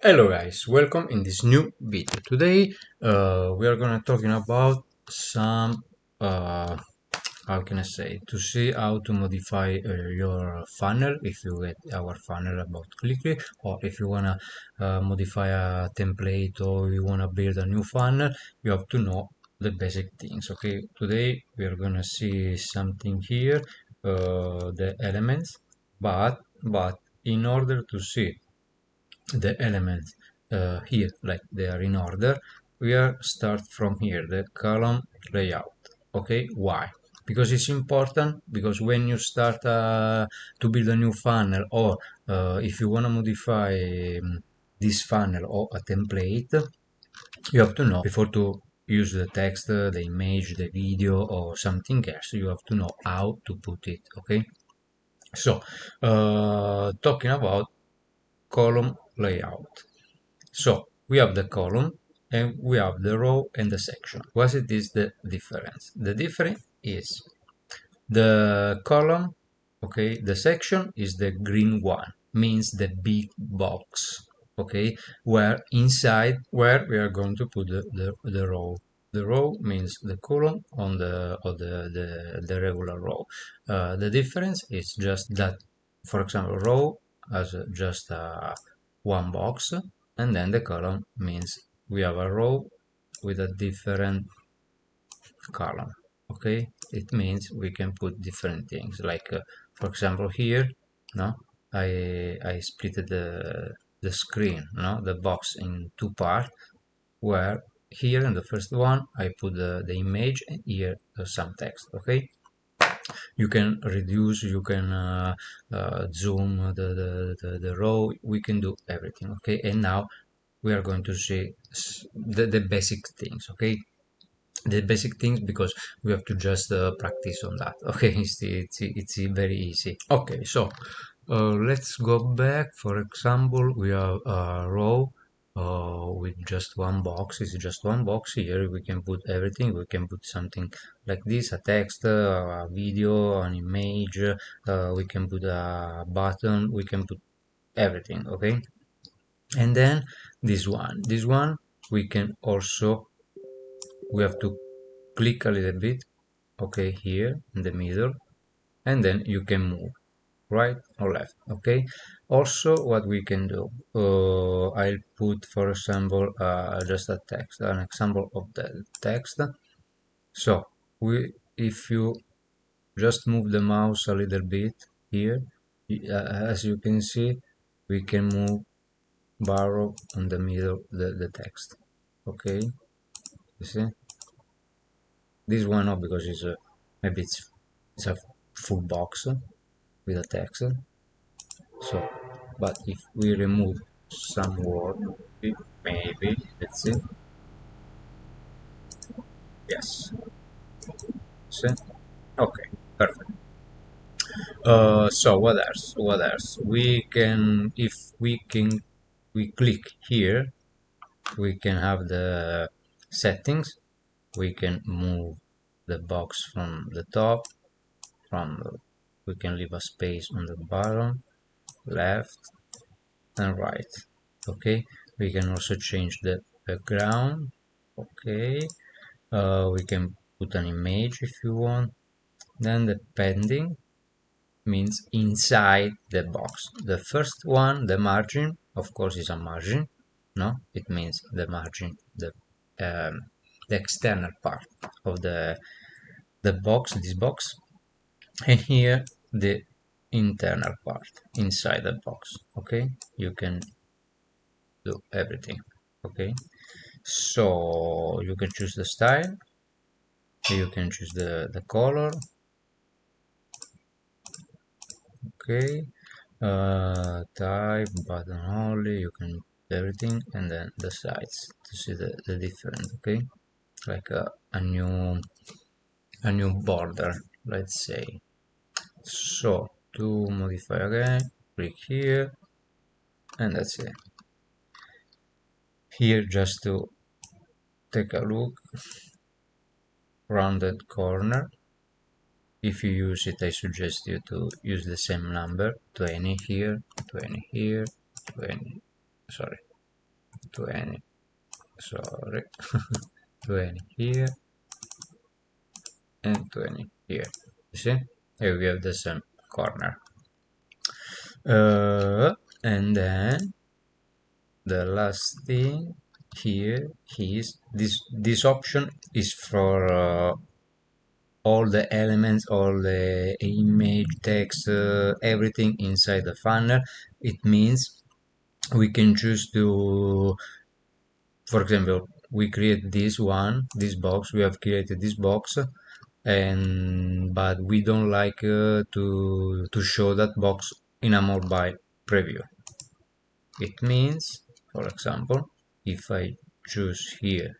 Hello guys, welcome in this new video. Today we are gonna talking about some how can I say, to see how to modify your funnel if you get our funnel about quickly, or if you wanna modify a template or you wanna build a new funnel. You have to know the basic things. Okay, today we are gonna see something here, the elements, but in order to see the elements here like they are in order, we are start from here, the column layout. Okay, why? Because it's important, because when you start to build a new funnel, or if you want to modify this funnel or a template, you have to know before to use the text, the image, the video, or something else. You have to know how to put it. Okay, so talking about column layout. So we have the column and we have the row and the section. What is the difference? The difference is the column, okay, the section is the green one, means the big box, okay, where inside where we are going to put the row. The row means the column on the regular row. The difference is just that, for example, row has just one box, and then the column means we have a row with a different column. Okay, it means we can put different things, like for example here, no, I split the screen, no, the box in two parts, where here in the first one I put the image, and here some text. Okay, you can reduce, you can zoom the row, we can do everything. Okay, and now we are going to see the basic things. Okay, the basic things, because we have to just practice on that. Okay, it's very easy. Okay, so let's go back. For example, we have a row with just one box. It's just one box. Here we can put everything. We can put something like this, a text, a video, an image, we can put a button, we can put everything. Okay, and then this one we can also, we have to click a little bit, okay, here in the middle, and then you can move right or left. Okay, also what we can do, I'll put, for example, just a text, an example of the text. So we, if you just move the mouse a little bit here, as you can see, we can move barrow in the middle the text. Okay, you see this one not, because it's a, maybe it's a full box with a text. So, but if we remove some word, maybe, let's see, yes, see, okay, perfect. So what else we can, if we click here, we can have the settings. We can move the box from the top, we can leave a space on the bottom, left and right. Okay, we can also change the background. Okay, we can put an image if you want. Then the pending means inside the box. The first one, the margin, of course, is a margin. No, it means the margin, the external part of the box, this box, and here the internal part inside the box. Okay, you can do everything. Okay, so you can choose the style, you can choose the color. Okay, type, button only, you can everything, and then the size to see the difference. Okay, like a new border, let's say. So to modify again, click here, and that's it. Here, just to take a look, rounded corner. If you use it, I suggest you to use the same number, 20 here, 20 here, 20, sorry, 20, sorry, 20 here and 20 here. You see, here we have the same corner. And then the last thing here is this option is for all the elements, all the image, text, everything inside the funnel. It means we can choose to, for example, we create this box, we have created this box, and but we don't like to show that box in a mobile preview. It means, for example, if I choose here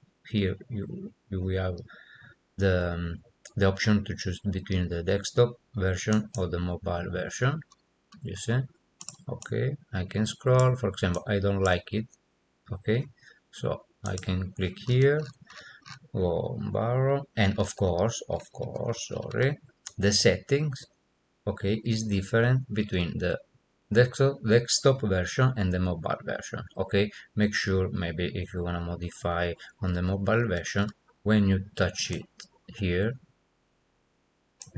we have the option to choose between the desktop version or the mobile version. You see, okay, I can scroll. For example, I don't like it, okay, so I can click here, go borrow, and of course, sorry, the settings, okay, is different between the desktop version and the mobile version. Okay, make sure maybe if you want to modify on the mobile version, when you touch it here,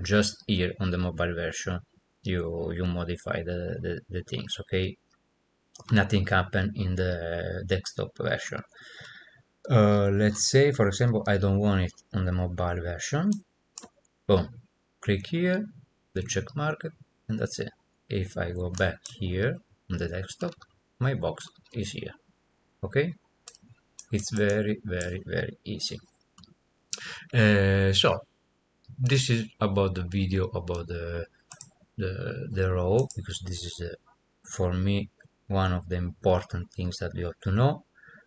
just here on the mobile version, you modify the things. Okay, nothing happen in the desktop version. Let's say, for example, I don't want it on the mobile version. Boom, click here, the check mark, and that's it. If I go back here on the desktop, my box is here. Okay, it's very easy. So this is about the video about the row, because this is for me one of the important things that you have to know.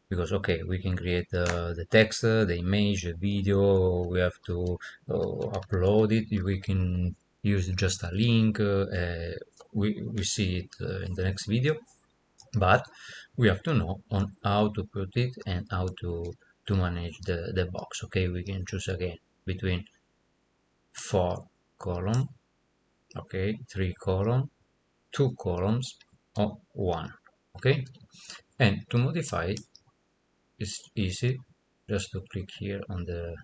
Because okay, we can create the text, the image, the video, we have to upload it, we can use just a link, we see it in the next video, but we have to know on how to put it and how to manage the box. Okay, we can choose again between 4 column, okay, 3 column, 2 columns, or 1. Okay, and to modify it, it's easy, just to click here on the,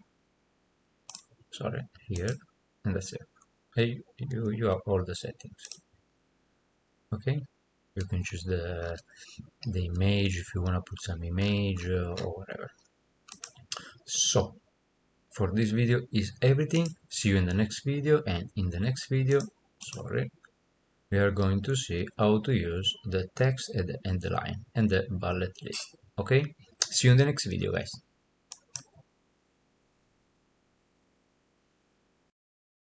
sorry, here, and that's it. You have all the settings. Okay, you can choose the image if you want to put some image or whatever. So for this video is everything. See you in the next video, and in the next video, sorry, we are going to see how to use the text and the line and the bullet list. Okay, see you in the next video, guys.